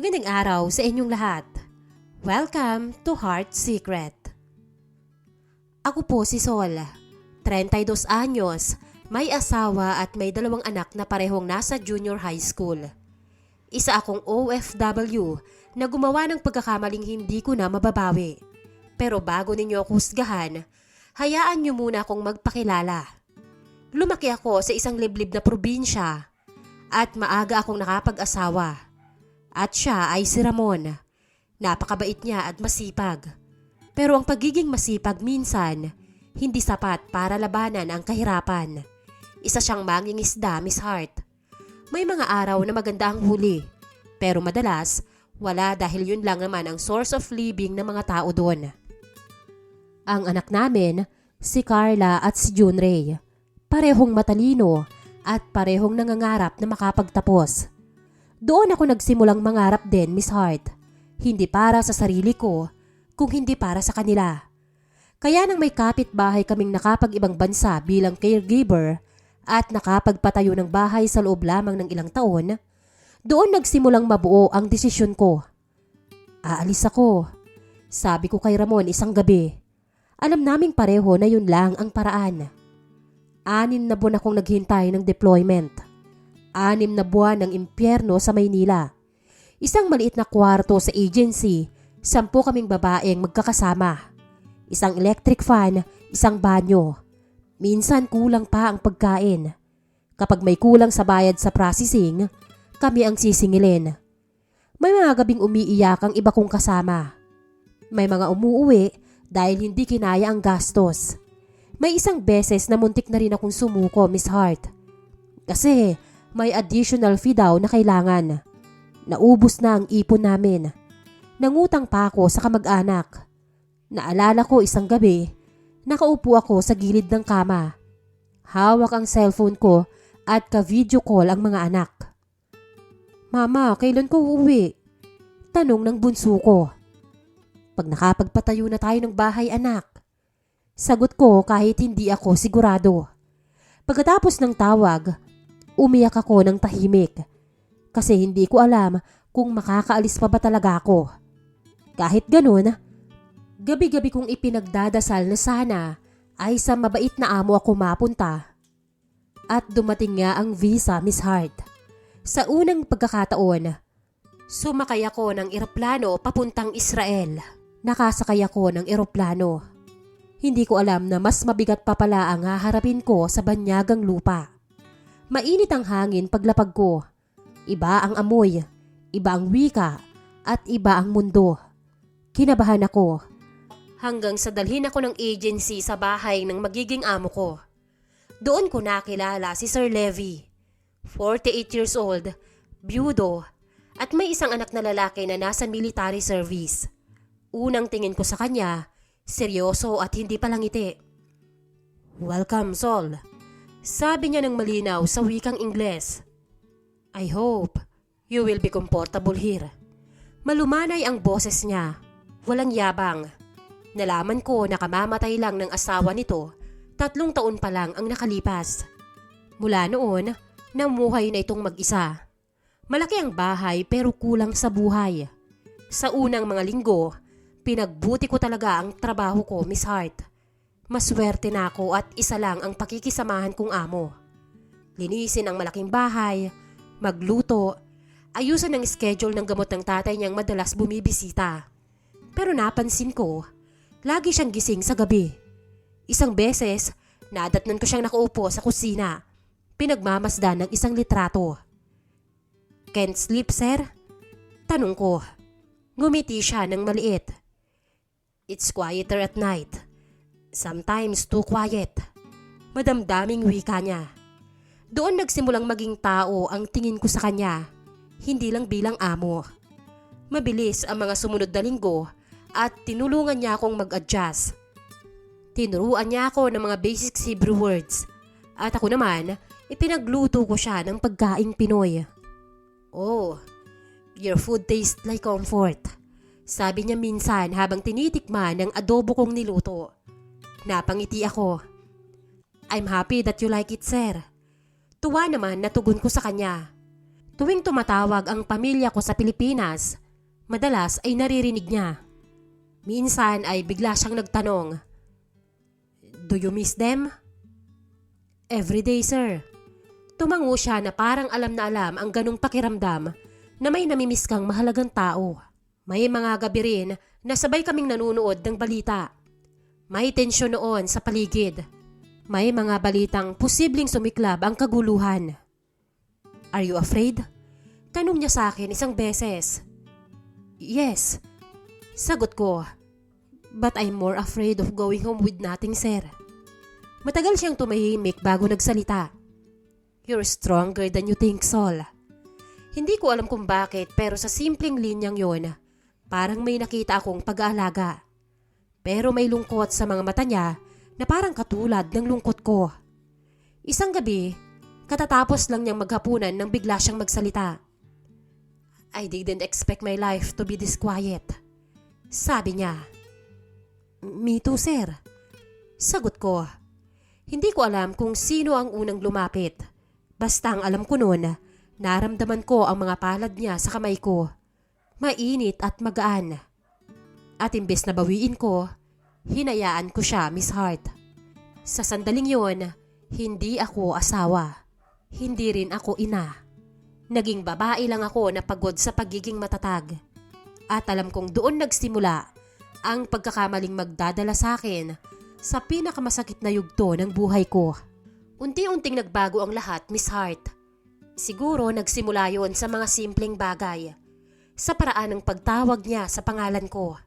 Magandang araw sa inyong lahat. Welcome to Heart Secret. Ako po si Sol, 32 anyos, may asawa at may 2 anak na parehong nasa junior high school. Isa akong OFW na gumawa ng pagkakamaling hindi ko na mababawi. Pero bago ninyo ako husgahan, hayaan niyo muna akong magpakilala. Lumaki ako sa isang liblib na probinsya at maaga akong nakapag-asawa. At siya ay si Ramon. Napakabait niya at masipag. Pero ang pagiging masipag minsan, hindi sapat para labanan ang kahirapan. Isa siyang mangingisda, Miss Heart. May mga araw na maganda ang huli. Pero madalas, wala dahil yun lang naman ang source of living ng mga tao doon. Ang anak namin, si Carla at si Junray. Parehong matalino at parehong nangangarap na makapagtapos. Doon ako nagsimulang mangarap din, Miss Heart. Hindi para sa sarili ko, kung hindi para sa kanila. Kaya nang may kapitbahay kaming nakapag-ibang bansa bilang caregiver at nakapagpatayo ng bahay sa loob lamang ng ilang taon, doon nagsimulang mabuo ang desisyon ko. Aalis ako. Sabi ko kay Ramon isang gabi. Alam naming pareho na yun lang ang paraan. 6 na buwan akong naghintay ng deployment. 6 na buwan ng impyerno sa Maynila. Isang maliit na kwarto sa agency, 10 kaming babaeng magkakasama. Isang electric fan, isang banyo. Minsan kulang pa ang pagkain. Kapag may kulang sa bayad sa processing, kami ang sisingilin. May mga gabing umiiyak ang iba kong kasama. May mga umuuwi dahil hindi kinaya ang gastos. May isang beses na muntik na rin akong sumuko, Miss Heart. Kasi may additional fee daw na kailangan. Naubos na ang ipon namin. Nangutang pa ako sa kamag-anak. Naalala ko isang gabi, nakaupo ako sa gilid ng kama. Hawak ang cellphone ko at ka-video call ang mga anak. Mama, kailan ko uuwi? Tanong ng bunso ko. Pag nakapagpatayo na tayo ng bahay, anak. Sagot ko kahit hindi ako sigurado. Pagkatapos ng tawag, umiyak ako ng tahimik kasi hindi ko alam kung makakaalis pa ba talaga ako. Kahit ganun, gabi-gabi kong ipinagdadasal na sana ay sa mabait na amo ako mapunta. At dumating nga ang visa, Miss Heart. Sa unang pagkakataon, sumakay ako ng eroplano papuntang Israel. Nakasakay ako ng eroplano. Hindi ko alam na mas mabigat pa pala ang haharapin ko sa banyagang lupa. Mainit ang hangin paglapag ko. Iba ang amoy, iba ang wika, at iba ang mundo. Kinabahan ako. Hanggang sa dalhin ako ng agency sa bahay ng magiging amo ko. Doon ko nakilala si Sir Levy. 48 years old, byudo, at may isang anak na lalaki na nasa military service. Unang tingin ko sa kanya, seryoso at hindi palangiti. Welcome, Sol. Sabi niya ng malinaw sa wikang Ingles. I hope you will be comfortable here. Malumanay ang boses niya. Walang yabang. Nalaman ko na kamamatay lang ng asawa nito, 3 taon pa lang ang nakalipas. Mula noon, namuhay na itong mag-isa. Malaki ang bahay pero kulang sa buhay. Sa unang mga linggo, pinagbuti ko talaga ang trabaho ko, Miss Heart. Maswerte na ako at isa lang ang pakikisamahan kong amo. Linisin ang malaking bahay, magluto, ayusan ang schedule ng gamot ng tatay niyang madalas bumibisita. Pero napansin ko, lagi siyang gising sa gabi. Isang beses, nadatnan ko siyang nakaupo sa kusina, pinagmamasdan ng isang litrato. Can't sleep, sir? Tanong ko. Ngumiti siya ng maliit. It's quieter at night. Sometimes too quiet. Madamdaming wika niya. Doon nagsimulang maging tao ang tingin ko sa kanya, hindi lang bilang amo. Mabilis ang mga sumunod na linggo at tinulungan niya akong mag-adjust. Tinuruan niya ako ng mga basic Hebrew words at ako naman, ipinagluto ko siya ng pagkaing Pinoy. Oh, your food tastes like comfort. Sabi niya minsan habang tinitikman ng adobo kong niluto. Napangiti ako. I'm happy that you like it, sir. Tuwa naman na tugon ko sa kanya. Tuwing tumatawag ang pamilya ko sa Pilipinas, madalas ay naririnig niya. Minsan ay bigla siyang nagtanong, "Do you miss them?" "Every day, sir." Tumango siya na parang alam na alam ang ganong pakiramdam na may namimiss kang mahalagang tao. May mga gabi rin na sabay kaming nanunood ng balita. May tensyon noon sa paligid. May mga balitang posibleng sumiklab ang kaguluhan. "Are you afraid?" Tanong niya sa akin isang beses. "Yes," sagot ko. "But I'm more afraid of going home with nothing, sir." Matagal siyang tumahimik bago nagsalita. "You're stronger than you think, Sol." Hindi ko alam kung bakit pero sa simpleng linyang yon, parang may nakita akong pag-aalaga. Pero may lungkot sa mga mata niya na parang katulad ng lungkot ko. Isang gabi, katatapos lang niyang maghapunan nang bigla siyang magsalita. "I didn't expect my life to be this quiet." Sabi niya. "Me too, sir." Sagot ko. Hindi ko alam kung sino ang unang lumapit. Basta ang alam ko noon, naramdaman ko ang mga palad niya sa kamay ko. Mainit at magaan. At imbes na bawiin ko, hinayaan ko siya, Miss Hart. Sa sandaling yon, hindi ako asawa. Hindi rin ako ina. Naging babae lang ako na pagod sa pagiging matatag. At alam kong doon nagsimula ang pagkakamaling magdadala sa akin sa pinakamasakit na yugto ng buhay ko. Unti-unting nagbago ang lahat, Miss Hart. Siguro nagsimula yon sa mga simpleng bagay. Sa paraan ng pagtawag niya sa pangalan ko.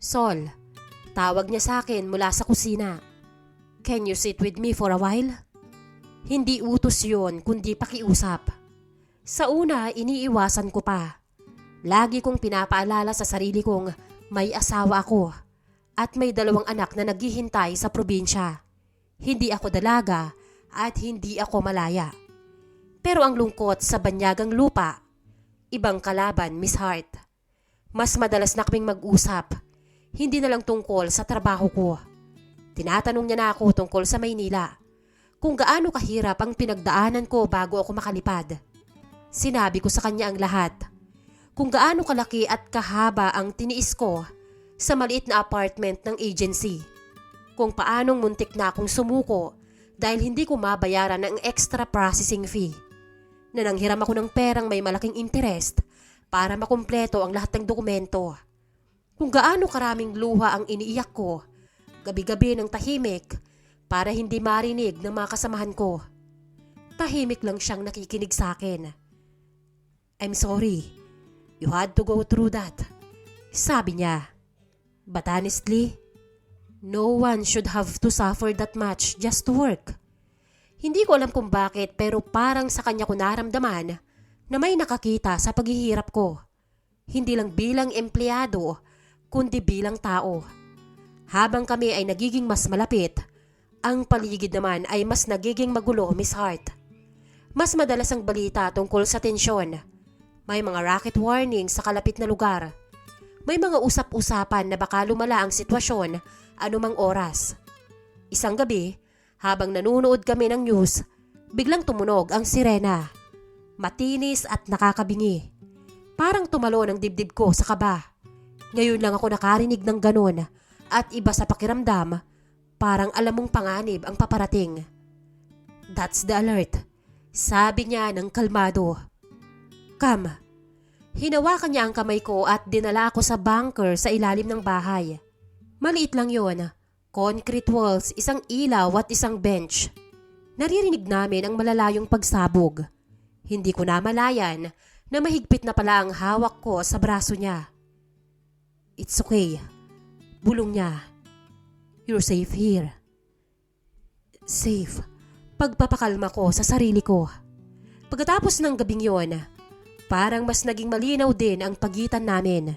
"Sol." Tawag niya sa akin mula sa kusina. "Can you sit with me for a while?" Hindi utos yon kundi pakiusap. Sa una, iniiwasan ko pa. Lagi kong pinapaalala sa sarili kong may asawa ako at may 2 anak na naghihintay sa probinsya. Hindi ako dalaga at hindi ako malaya. Pero ang lungkot sa banyagang lupa, ibang kalaban, Miss Hart. Mas madalas na kaming mag-usap. Hindi na lang tungkol sa trabaho ko. Tinatanong niya na ako tungkol sa Maynila. Kung gaano kahirap ang pinagdaanan ko bago ako makalipad. Sinabi ko sa kanya ang lahat. Kung gaano kalaki at kahaba ang tiniis ko sa maliit na apartment ng agency. Kung paanong muntik na akong sumuko dahil hindi ko mabayaran ng extra processing fee. Na nanghiram ako ng perang may malaking interest para makumpleto ang lahat ng dokumento. Kung gaano karaming luha ang iniiyak ko, gabi-gabi ng tahimik para hindi marinig ng mga kasamahan ko. Tahimik lang siyang nakikinig sa akin. "I'm sorry, you had to go through that," sabi niya. But honestly, no one should have to suffer that much just to work. Hindi ko alam kung bakit pero parang sa kanya ko naramdaman na may nakakita sa paghihirap ko. Hindi lang bilang empleyado, kundi bilang tao. Habang kami ay nagiging mas malapit, ang paligid naman ay mas nagiging magulo, Miss Hart. Mas madalas ang balita tungkol sa tensyon. May mga rocket warning sa kalapit na lugar. May mga usap-usapan na baka lumala ang sitwasyon anumang oras. Isang gabi, habang nanunood kami ng news, biglang tumunog ang sirena. Matinis at nakakabingi. Parang tumalo ng dibdib ko sa kaba. Ngayon lang ako nakarinig ng ganon at iba sa pakiramdam, parang alam mong panganib ang paparating. "That's the alert," sabi niya ng kalmado. "Come." Hinawakan niya ang kamay ko at dinala ako sa bunker sa ilalim ng bahay. Maliit lang yon. Concrete walls, isang ilaw at isang bench. Naririnig namin ang malalayong pagsabog. Hindi ko namalayan na mahigpit na pala ang hawak ko sa braso niya. "It's okay," bulong niya. "You're safe here." Safe. Pagpapakalma ko sa sarili ko. Pagkatapos ng gabing yon, parang mas naging malinaw din ang pagitan namin.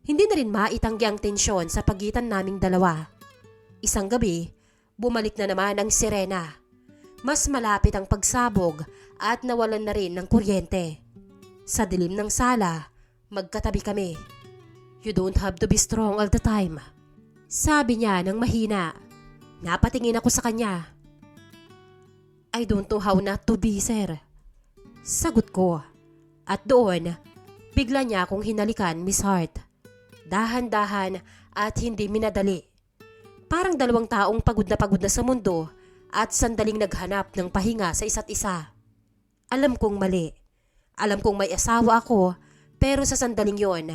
Hindi na rin maitanggi ang tensyon sa pagitan naming dalawa. Isang gabi, bumalik na naman ang sirena. Mas malapit ang pagsabog at nawalan na rin ng kuryente. Sa dilim ng sala, magkatabi kami. "You don't have to be strong all the time," sabi niya ng mahina. Napatingin ako sa kanya. "I don't know how not to be, sir." Sagot ko. At doon, bigla niya akong hinalikan, Miss Hart. Dahan-dahan at hindi minadali. Parang dalawang taong pagod na sa mundo at sandaling naghanap ng pahinga sa isa't isa. Alam kong mali. Alam kong may asawa ako, pero sa sandaling yon,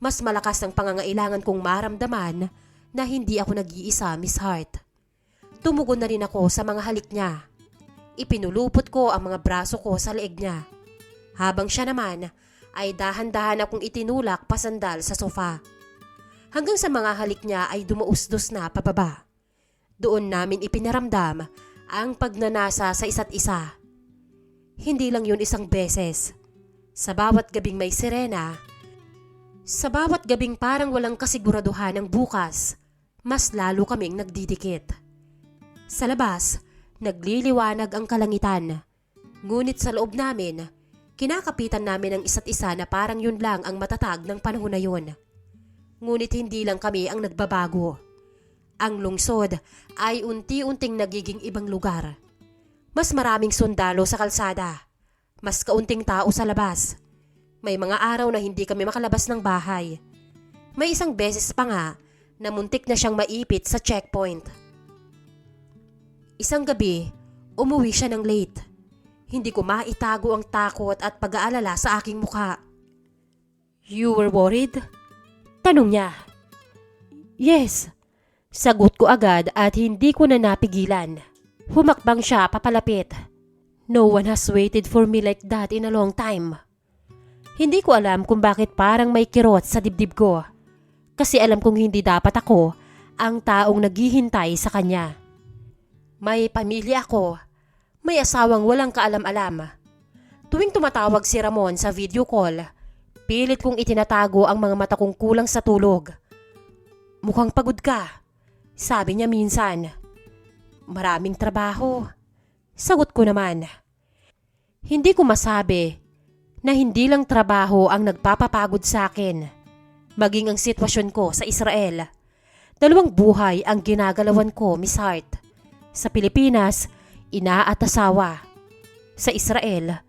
mas malakas ang pangangailangan kong maramdaman na hindi ako nag-iisa, Miss Hart. Tumugon na rin ako sa mga halik niya. Ipinulupot ko ang mga braso ko sa leeg niya. Habang siya naman ay dahan-dahan akong itinulak pasandal sa sofa. Hanggang sa mga halik niya ay dumuusdos na pababa. Doon namin ipinaramdam ang pagnanasa sa isa't isa. Hindi lang yun isang beses. Sa bawat gabing may sirena, sa bawat gabing parang walang kasiguraduhan ng bukas, mas lalo kaming nagdidikit. Sa labas, nagliliwanag ang kalangitan. Ngunit sa loob namin, kinakapitan namin ang isa't isa na parang yun lang ang matatag ng panahon na yun. Ngunit hindi lang kami ang nagbabago. Ang lungsod ay unti-unting nagiging ibang lugar. Mas maraming sundalo sa kalsada. Mas kaunting tao sa labas. May mga araw na hindi kami makalabas ng bahay. May isang beses pa nga na muntik na siyang maipit sa checkpoint. Isang gabi, umuwi siya ng late. Hindi ko maitago ang takot at pag-aalala sa aking mukha. "You were worried?" Tanong niya. "Yes." Sagot ko agad at hindi ko na napigilan. Humakbang siya papalapit. No one has waited for me like that in a long time. Hindi ko alam kung bakit parang may kirot sa dibdib ko. Kasi alam kong hindi dapat ako ang taong naghihintay sa kanya. May pamilya ako. May asawang walang kaalam-alam. Tuwing tumatawag si Ramon sa video call, pilit kong itinatago ang mga mata kong kulang sa tulog. "Mukhang pagod ka," sabi niya minsan. "Maraming trabaho." Sagot ko naman. Hindi ko masabi na hindi lang trabaho ang nagpapapagod sa akin. Maging ang sitwasyon ko sa Israel. Dalawang buhay ang ginagalawan ko, Miss Hart. Sa Pilipinas, ina at asawa. Sa Israel,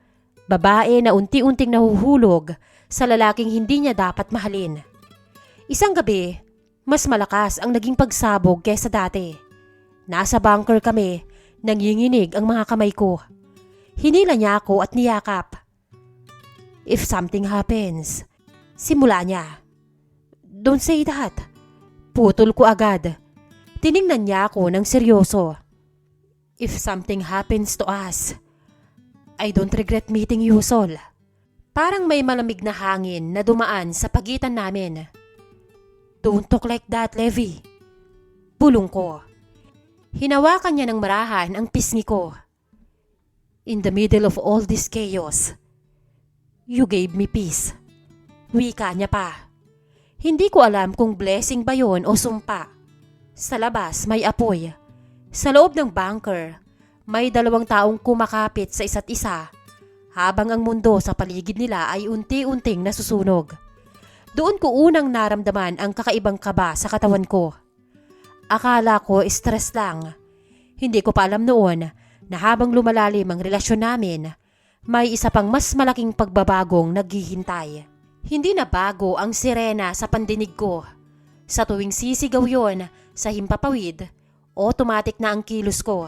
babae na unti-unting nahuhulog sa lalaking hindi niya dapat mahalin. Isang gabi, mas malakas ang naging pagsabog kaysa dati. Nasa bunker kami, nanginginig ang mga kamay ko. Hinila niya ako at niyakap. "If something happens," simula niya. "Don't say that." Putol ko agad. Tiningnan niya ako ng seryoso. "If something happens to us, I don't regret meeting you, Sol." Parang may malamig na hangin na dumaan sa pagitan namin. "Don't talk like that, Levi." Bulong ko. Hinawakan niya ng marahan ang pisngi ko. "In the middle of all this chaos, you gave me peace." Wika niya pa. Hindi ko alam kung blessing ba yon o sumpa. Sa labas may apoy. Sa loob ng bunker, may dalawang taong kumakapit sa isa't isa habang ang mundo sa paligid nila ay unti-unting nasusunog. Doon ko unang naramdaman ang kakaibang kaba sa katawan ko. Akala ko stress lang. Hindi ko pa alam noon na habang lumalalim ang relasyon namin, may isa pang mas malaking pagbabagong naghihintay. Hindi na bago ang sirena sa pandinig ko. Sa tuwing sisigaw yon sa himpapawid, automatic na ang kilos ko.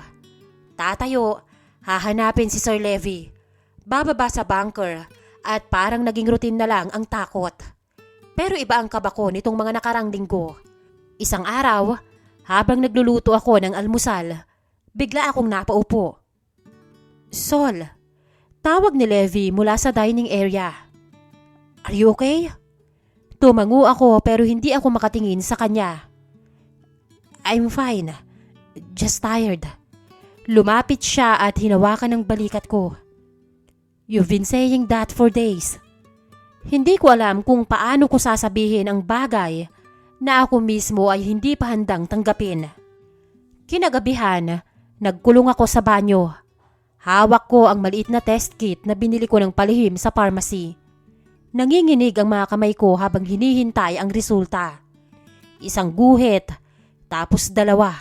Tatayo, hahanapin si Sir Levi. Bababa sa bunker at parang naging routine na lang ang takot. Pero iba ang kaba ko nitong mga nakarang linggo. Isang araw, habang nagluluto ako ng almusal, bigla akong napaupo. "Sol," tawag ni Levi mula sa dining area. "Are you okay?" Tumango ako pero hindi ako makatingin sa kanya. "I'm fine. Just tired." Lumapit siya at hinawakan ng balikat ko. "You've been saying that for days." Hindi ko alam kung paano ko sasabihin ang bagay na ako mismo ay hindi pa handang tanggapin. Kinagabihan, nagkulong ako sa banyo. Hawak ko ang maliit na test kit na binili ko ng palihim sa pharmacy. Nanginginig ang mga kamay ko habang hinihintay ang resulta. Isang guhit, tapos dalawa.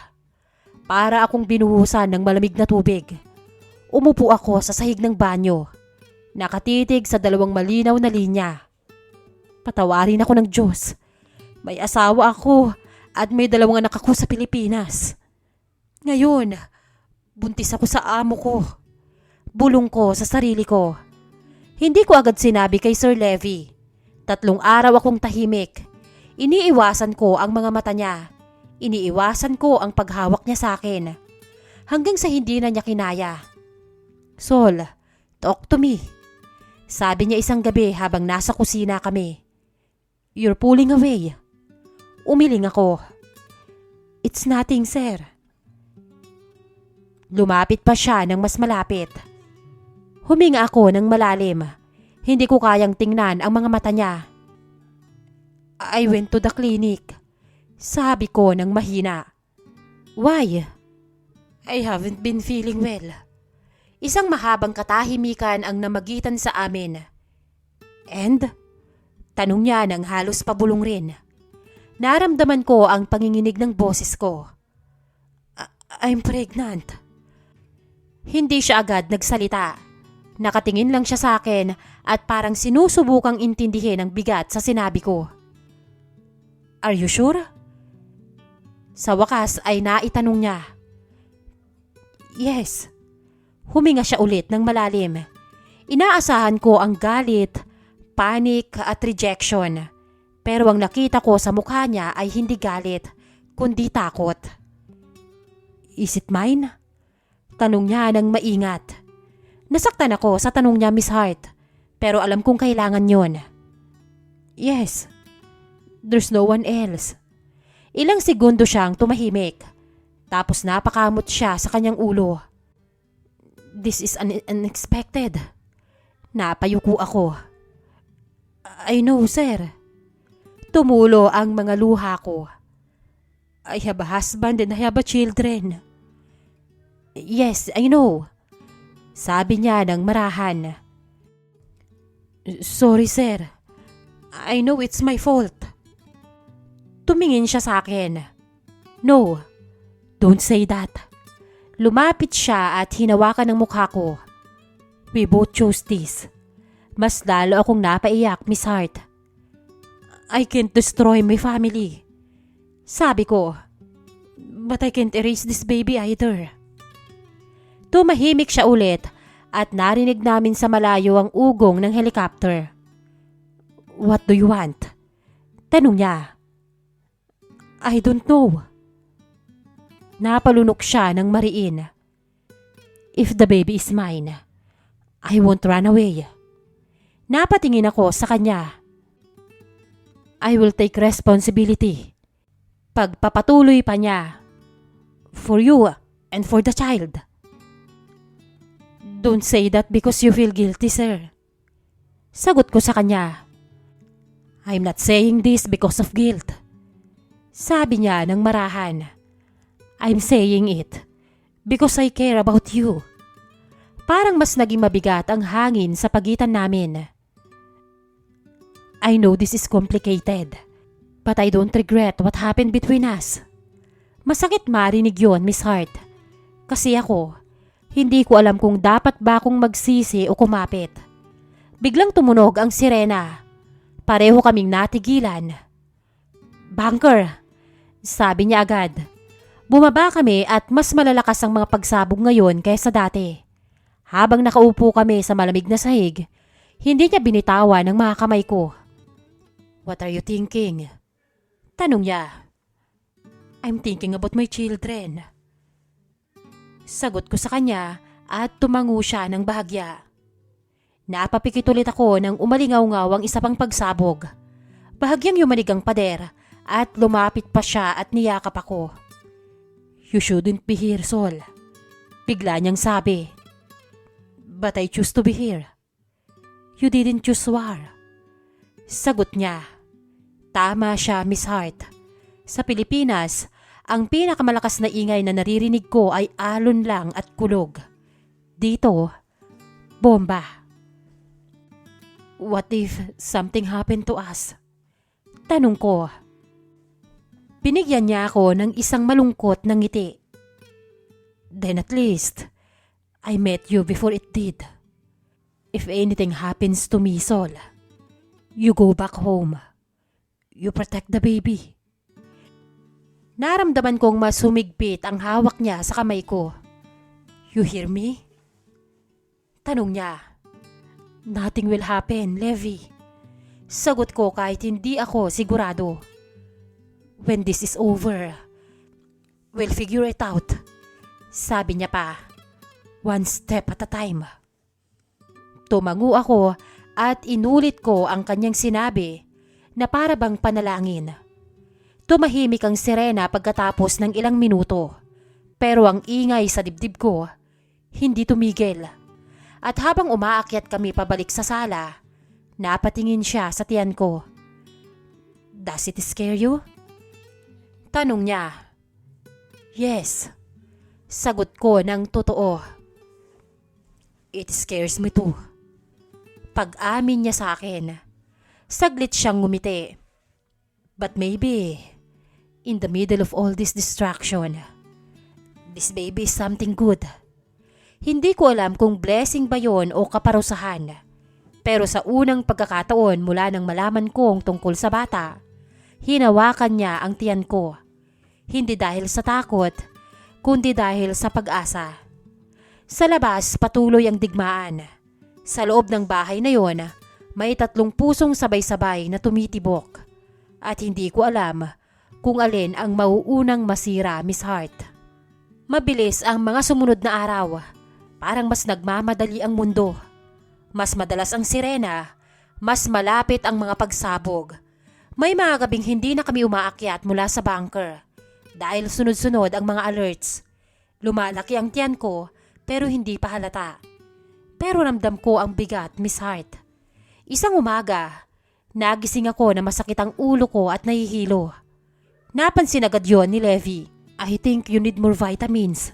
Para akong binuhusan ng malamig na tubig. Umupo ako sa sahig ng banyo. Nakatitig sa dalawang malinaw na linya. Patawarin ako ng Diyos. May asawa ako at may dalawang anak ako sa Pilipinas. Ngayon, buntis ako sa amo ko. Bulong ko sa sarili ko. Hindi ko agad sinabi kay Sir Levi. 3 araw akong tahimik. Iniiwasan ko ang mga mata niya. Iniiwasan ko ang paghawak niya sa akin. Hanggang sa hindi na niya kinaya. Sol, talk to me. Sabi niya isang gabi habang nasa kusina kami. You're pulling away. Umiling ako. It's nothing, sir. Lumapit pa siya ng mas malapit. Huminga ako ng malalim. Hindi ko kayang tingnan ang mga mata niya. I went to the clinic. Sabi ko ng mahina. Why? I haven't been feeling well. Isang mahabang katahimikan ang namagitan sa amin. And? Tanong niya ng halos pabulong rin. Naramdaman ko ang panginginig ng boses ko. I'm pregnant. Hindi siya agad nagsalita. Nakatingin lang siya sa akin at parang sinusubukang intindihin ang bigat sa sinabi ko. Are you sure? Sa wakas ay naitanong niya. Yes. Huminga siya ulit ng malalim. Inaasahan ko ang galit, panic at rejection. Pero ang nakita ko sa mukha niya ay hindi galit, kundi takot. Is it mine? Tanong niya ng maingat. Nasaktan ako sa tanong niya, Miss Hart. Pero alam kong kailangan yon. Yes. There's no one else. Ilang segundo siyang tumahimik. Tapos napakamot siya sa kanyang ulo. This is unexpected. Napayuko ako. I know, sir. Tumulo ang mga luha ko. I have a husband and I have a children. Yes, I know. Sabi niya ng marahan. Sorry, sir. I know it's my fault. Tumingin siya sa akin. No, don't say that. Lumapit siya at hinawakan ng mukha ko. We both chose this. Mas lalo akong napaiyak, Miss Hart. I can't destroy my family. Sabi ko, but I can't erase this baby either. Tumahimik siya ulit at narinig namin sa malayo ang ugong ng helicopter. What do you want? Tanong niya. I don't know. Napalunok siya ng mariin. If the baby is mine, I won't run away. Napatingin ako sa kanya. I will take responsibility. Pagpapatuloy pa niya. For you and for the child. Don't say that because you feel guilty, sir. Sagot ko sa kanya. I'm not saying this because of guilt. Sabi niya ng marahan. I'm saying it because I care about you. Parang mas naging mabigat ang hangin sa pagitan namin. I know this is complicated, but I don't regret what happened between us. Masakit marinig yon, Miss Hart. Kasi ako, hindi ko alam kung dapat ba akong magsisi o kumapit. Biglang tumunog ang sirena. Pareho kaming natigilan. Bunker, sabi niya agad. Bumaba kami at mas malalakas ang mga pagsabog ngayon kaysa dati. Habang nakaupo kami sa malamig na sahig, hindi niya binitawan ang mga kamay ko. What are you thinking? Tanong niya. I'm thinking about my children. Sagot ko sa kanya at tumango siya ng bahagya. Napapikit ulit ako nang umalingaw-ngaw ang isa pang pagsabog. Bahagyang yumanig ang pader at lumapit pa siya at niyakap ako. You shouldn't be here, Sol. Bigla niyang sabi. But I choose to be here. You didn't choose war. Sagot niya. Tama siya, Miss Hart. Sa Pilipinas, ang pinakamalakas na ingay na naririnig ko ay alon lang at kulog. Dito, bomba. What if something happened to us? Tanong ko. Binigyan niya ako ng isang malungkot na ngiti. Then at least, I met you before it did. If anything happens to me, Sol, you go back home. You protect the baby. Naramdaman kong mas humigpit ang hawak niya sa kamay ko. You hear me? Tanong niya. Nothing will happen, Levi. Sagot ko kahit hindi ako sigurado. When this is over, we'll figure it out. Sabi niya pa, one step at a time. Tumango ako at inulit ko ang kanyang sinabi na para bang panalangin. Tumahimik ang sirena pagkatapos ng ilang minuto, pero ang ingay sa dibdib ko hindi tumigil. At habang umaakyat kami pabalik sa sala, napatingin siya sa tiyan ko. Does it scare you? Tanong niya. Yes. Sagot ko ng totoo. It scares me too. Pag-amin niya sa akin. Saglit siyang ngumiti. But maybe, in the middle of all this distraction, this baby is something good. Hindi ko alam kung blessing ba yon o kaparusahan. Pero sa unang pagkakataon mula nang malaman kong tungkol sa bata, hinawakan niya ang tiyan ko. Hindi dahil sa takot, kundi dahil sa pag-asa. Sa labas, patuloy ang digmaan. Sa loob ng bahay na yon, may 3 pusong sabay-sabay na tumitibok. At hindi ko alam kung alin ang mauunang masira, Miss Hart. Mabilis ang mga sumunod na araw. Parang mas nagmamadali ang mundo. Mas madalas ang sirena, mas malapit ang mga pagsabog. May mga gabing hindi na kami umaakyat mula sa bunker dahil sunod-sunod ang mga alerts. Lumalaki ang tiyan ko pero hindi pa halata. Pero ramdam ko ang bigat, Miss Hart. Isang umaga, nagising ako na masakit ang ulo ko at nahihilo. Napansin agad yon ni Levi. I think you need more vitamins.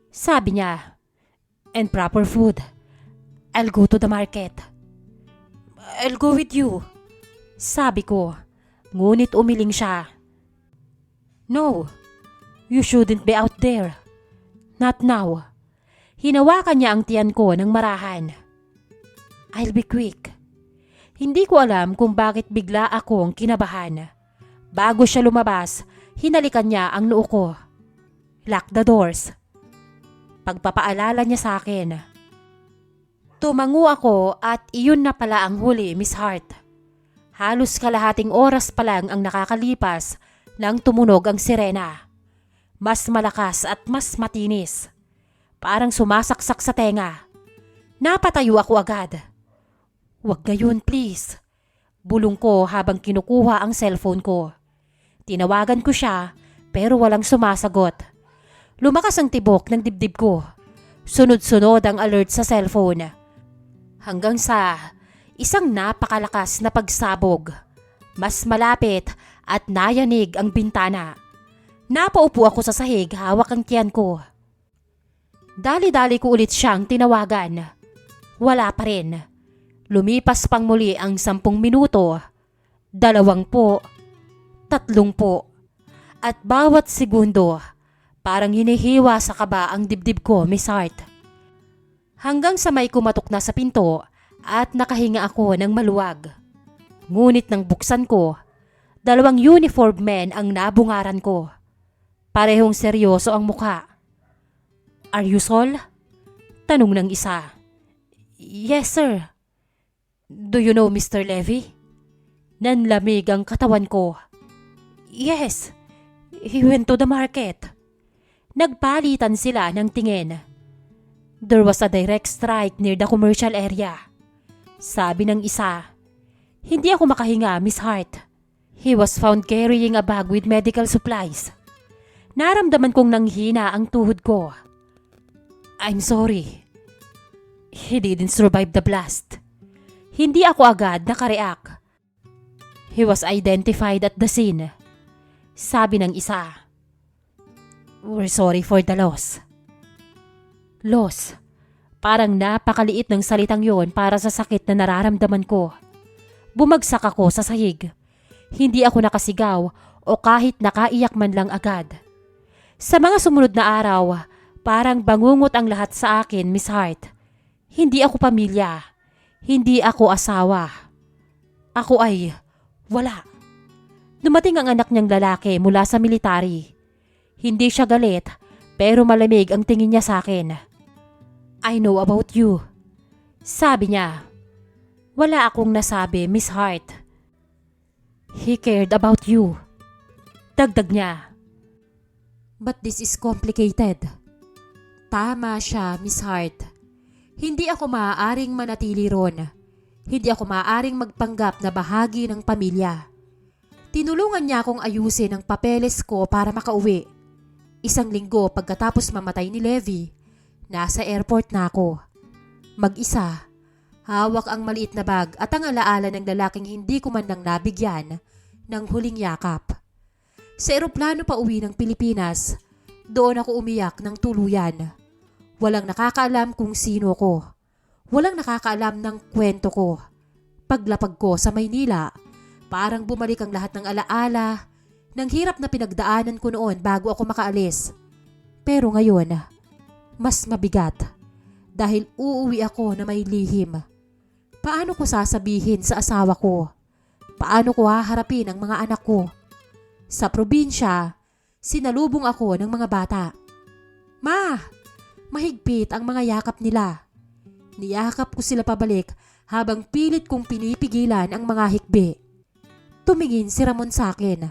Sabi niya. And proper food. I'll go to the market. I'll go with you. Sabi ko. Ngunit umiling siya. No, you shouldn't be out there. Not now. Hinawakan niya ang tiyan ko ng marahan. I'll be quick. Hindi ko alam kung bakit bigla akong kinabahan. Bago siya lumabas, hinalikan niya ang noo ko. Lock the doors. Pagpapaalala niya sa akin. Tumango ako at iyon na pala ang huli, Miss Hart. Halos kalahating oras pa lang ang nakakalipas nang tumunog ang sirena. Mas malakas at mas matinis. Parang sumasaksak sa tenga. Napatayo ako agad. Huwag ngayon, please. Bulong ko habang kinukuha ang cellphone ko. Tinawagan ko siya pero walang sumasagot. Lumakas ang tibok ng dibdib ko. Sunod-sunod ang alert sa cellphone. Hanggang sa isang napakalakas na pagsabog. Mas malapit at nayanig ang bintana. Napaupo ako sa sahig, hawak ang tiyan ko. Dali-dali ko ulit siyang tinawagan. Wala pa rin. Lumipas pang muli ang 10 minuto, 20, 30. At bawat segundo, parang hinihiwa sa kaba ang dibdib ko, Miss Hart. Hanggang sa may kumatok na sa pinto at nakahinga ako ng maluwag. Ngunit nang buksan ko, 2 uniformed men ang nabungaran ko. Parehong seryoso ang mukha. Are you Sol? Tanong ng isa. Yes, sir. Do you know Mr. Levi? Nanlamig ang katawan ko. Yes, he went to the market. Nagpalitan sila ng tingin. There was a direct strike near the commercial area. Sabi ng isa. Hindi ako makahinga, Miss Hart. He was found carrying a bag with medical supplies. Naramdaman kong nanghina ang tuhod ko. I'm sorry. He didn't survive the blast. Hindi ako agad nakareact. He was identified at the scene. Sabi ng isa. We're sorry for the loss. Loss. Parang napakaliit ng salitang yon para sa sakit na nararamdaman ko. Bumagsak ako sa sahig. Hindi ako nakasigaw o kahit nakaiyak man lang agad. Sa mga sumunod na araw, parang bangungot ang lahat sa akin, Miss Hart. Hindi ako pamilya. Hindi ako asawa. Ako ay wala. Dumating ang anak niyang lalaki mula sa military. Hindi siya galit pero malamig ang tingin niya sa akin. I know about you. Sabi niya. Wala akong nasabi, Miss Hart. He cared about you. Dagdag niya. But this is complicated. Tama siya, Miss Hart. Hindi ako maaaring manatili ron. Hindi ako maaaring magpanggap na bahagi ng pamilya. Tinulungan niya akong ayusin ang papeles ko para makauwi. 1 linggo pagkatapos mamatay ni Levi, nasa airport na ako. Mag-isa, hawak ang maliit na bag at ang alaala ng lalaking hindi ko man lang nabigyan ng huling yakap. Sa eroplano pa uwi ng Pilipinas, doon ako umiyak ng tuluyan. Walang nakakaalam kung sino ko. Walang nakakaalam ng kwento ko. Paglapag ko sa Maynila, parang bumalik ang lahat ng alaala ng hirap na pinagdaanan ko noon bago ako makaalis. Pero ngayon, mas mabigat dahil uuwi ako na may lihim. Paano ko sasabihin sa asawa ko? Paano ko haharapin ang mga anak ko? Sa probinsya, sinalubong ako ng mga bata. Ma! Mahigpit ang mga yakap nila. Niyakap ko sila pabalik habang pilit kong pinipigilan ang mga hikbi. Tumingin si Ramon sa akin.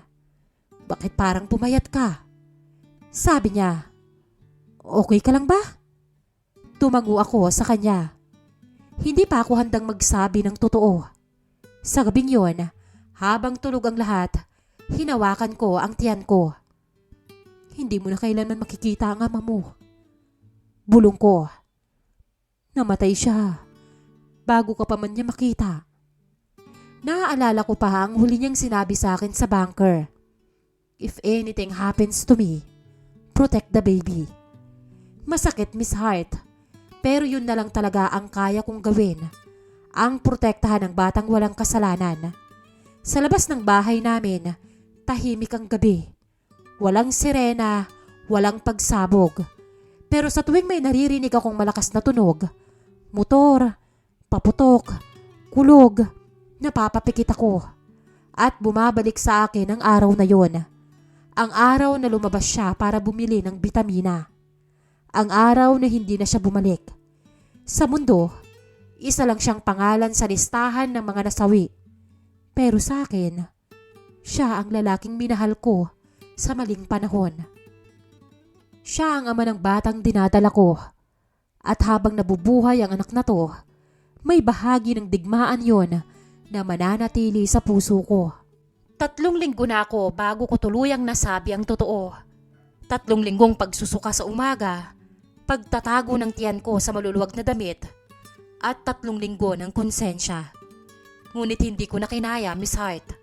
Bakit parang pumayat ka? Sabi niya, okay ka lang ba? Tumango ako sa kanya. Hindi pa ako handang magsabi ng totoo. Sa gabing yon, habang tulog ang lahat, hinawakan ko ang tiyan ko. Hindi mo na kailanman makikita ang ama mo. Bulong ko. Namatay siya. Bago ka pa man niya makita. Naaalala ko pa ang huli niyang sinabi sa akin sa bunker. If anything happens to me, protect the baby. Masakit, Miss Hart. Pero yun na lang talaga ang kaya kong gawin. Ang protektahan ng batang walang kasalanan. Sa labas ng bahay namin, tahimik ang gabi. Walang sirena, walang pagsabog. Pero sa tuwing may naririnig akong malakas na tunog, motor, paputok, kulog, napapapikit ako. At bumabalik sa akin ang araw na yon. Ang araw na lumabas siya para bumili ng bitamina. Ang araw na hindi na siya bumalik. Sa mundo, isa lang siyang pangalan sa listahan ng mga nasawi. Pero sa akin, siya ang lalaking minahal ko sa maling panahon. Siya ang ama ng batang dinadala ko. At habang nabubuhay ang anak na to, may bahagi ng digmaan yon na mananatili sa puso ko. 3 linggo na ako bago ko tuluyang nasabi ang totoo. 3 linggong pagsusuka sa umaga, pagtatago ng tiyan ko sa maluluwag na damit, at 3 linggo ng konsensya. Ngunit hindi ko na kinaya, Miss Hart.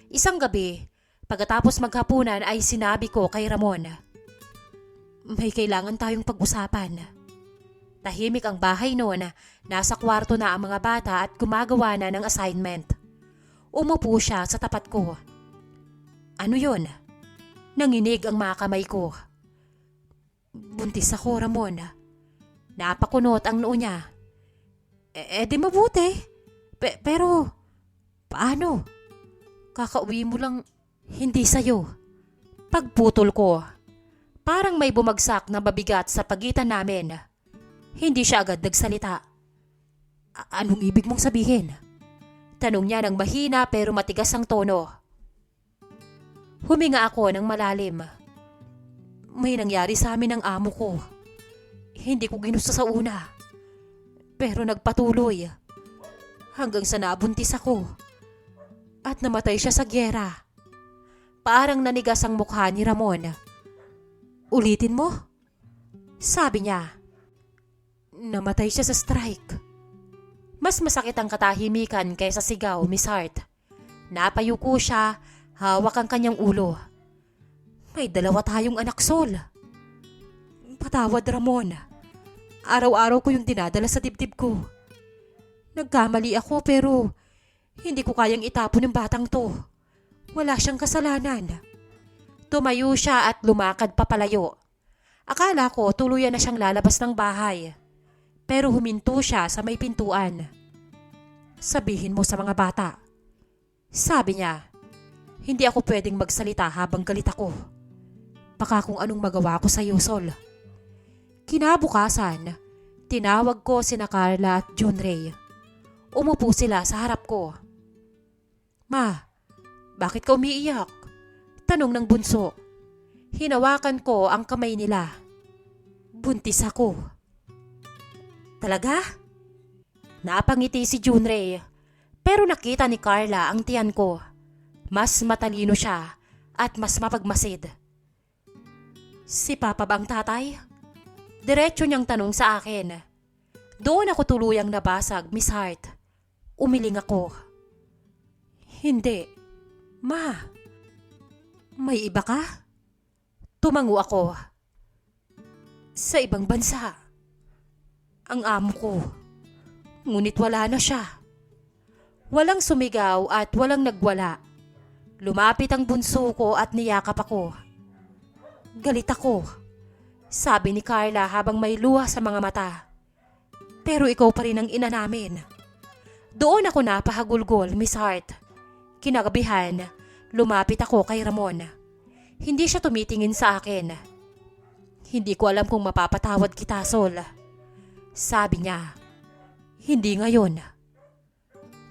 Isang gabi, pagkatapos maghapunan ay sinabi ko kay Ramon, may kailangan tayong pag-usapan. Tahimik ang bahay noon, nasa kwarto na ang mga bata at gumagawa na ng assignment. Umupo siya sa tapat ko. Ano yon? Nanginig ang mga kamay ko. Buntis ako, Ramon. Napakunot ang noo niya. Di mabuti. Pero, paano? Kakauwi mo lang, hindi sa'yo. Pagputol ko, parang may bumagsak na mabigat sa pagitan namin. Hindi siya agad nagsalita. Anong ibig mong sabihin? Tanong niya ng mahina pero matigas ang tono. Huminga ako ng malalim. May nangyari sa amin ng amo ko. Hindi ko ginusto sa una. Pero nagpatuloy. Hanggang sa nabuntis ako. At namatay siya sa gyera. Parang nanigas ang mukha ni Ramon. Ulitin mo? Sabi niya. Namatay siya sa strike. Mas masakit ang katahimikan kaysa sigaw, Miss Hart. Napayuko siya, hawak ang kanyang ulo. May 2 tayong anak, Sol. Patawad, Ramon. Araw-araw ko yung dinadala sa dibdib ko. Nagkamali ako pero hindi ko kayang itapon ng batang to. Wala siyang kasalanan. Tumayo siya at lumakad papalayo. Akala ko tuluyan na siyang lalabas ng bahay. Pero huminto siya sa may pintuan. sabihin mo sa mga bata. Sabi niya, hindi ako pwedeng magsalita habang galit ako. Baka kung anong magawa ko sa iyo, Sol. Kinabukasan, tinawag ko sina Carla at Junrei. Umupo sila sa harap ko. Ma, bakit ka umiiyak? Tanong ng bunso. Hinawakan ko ang kamay nila. Buntis ako. Talaga? Napangiti si Junrei, pero nakita ni Carla ang tiyan ko. Mas matalino siya at mas mapagmasid. Si Papa ba ang tatay? Diretso niyang tanong sa akin. Doon ako tuluyang nabasag, Miss Hart. Umiling ako. Hindi. Ma. May iba ka? Tumango ako. Sa ibang bansa. Ang amo ko. Ngunit wala na siya. Walang sumigaw at walang nagwala. Lumapit ang bunso ko at niyakap ako. Galit ako. Sabi ni Carla habang may luha sa mga mata. Pero ikaw pa rin ang ina namin. Doon ako napahagulgol, Miss Hart. Kinagabihan, lumapit ako kay Ramon. Hindi siya tumitingin sa akin. Hindi ko alam kung mapapatawad kita, Sol. Sabi niya, hindi ngayon.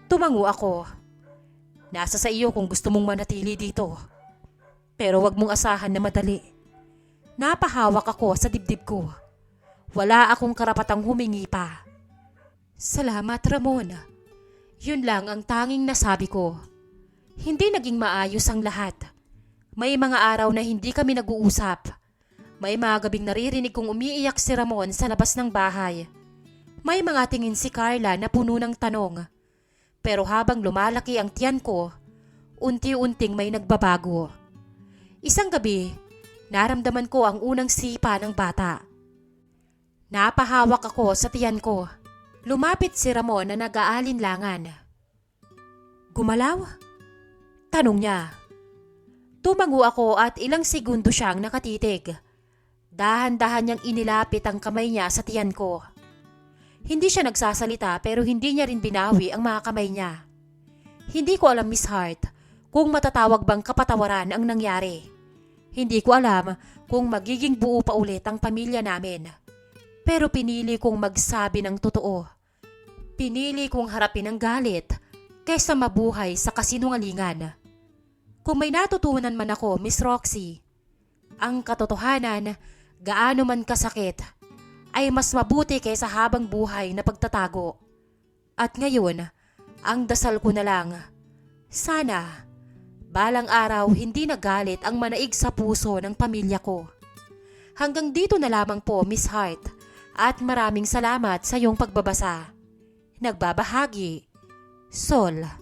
Tumango ako. Nasa sa iyo kung gusto mong manatili dito. Pero wag mong asahan na madali. Napahawak ako sa dibdib ko. Wala akong karapatang humingi pa. Salamat, Ramon. Yun lang ang tanging nasabi ko. Hindi naging maayos ang lahat. May mga araw na hindi kami nag-uusap. May mga gabing naririnig kong umiiyak si Ramon sa labas ng bahay. May mga tingin si Carla na puno ng tanong. Pero habang lumalaki ang tiyan ko, unti-unting may nagbabago. Isang gabi, naramdaman ko ang unang sipa ng bata. Napahawak ako sa tiyan ko. Lumapit si Ramon na nag-aalinlangan. Gumalaw? Tanong niya. Tumango ako at ilang segundo siyang nakatitig. Dahan-dahan niyang inilapit ang kamay niya sa tiyan ko. Hindi siya nagsasalita pero hindi niya rin binawi ang mga kamay niya. Hindi ko alam, Miss Hart, kung matatawag bang kapatawaran ang nangyari. Hindi ko alam kung magiging buo pa ulit ang pamilya namin. Pero pinili kong magsabi ng totoo. Pinili kong harapin ang galit kaysa mabuhay sa kasinungalingan. Kung may natutunan man ako, Miss Roxy, ang katotohanan, gaano man kasakit, ay mas mabuti kaysa habang buhay na pagtatago. At ngayon, ang dasal ko na lang, sana, balang araw hindi nagalit ang manaig sa puso ng pamilya ko. Hanggang dito na lamang po, Miss Hart, at maraming salamat sa iyong pagbabasa. Nagbabahagi, Sol.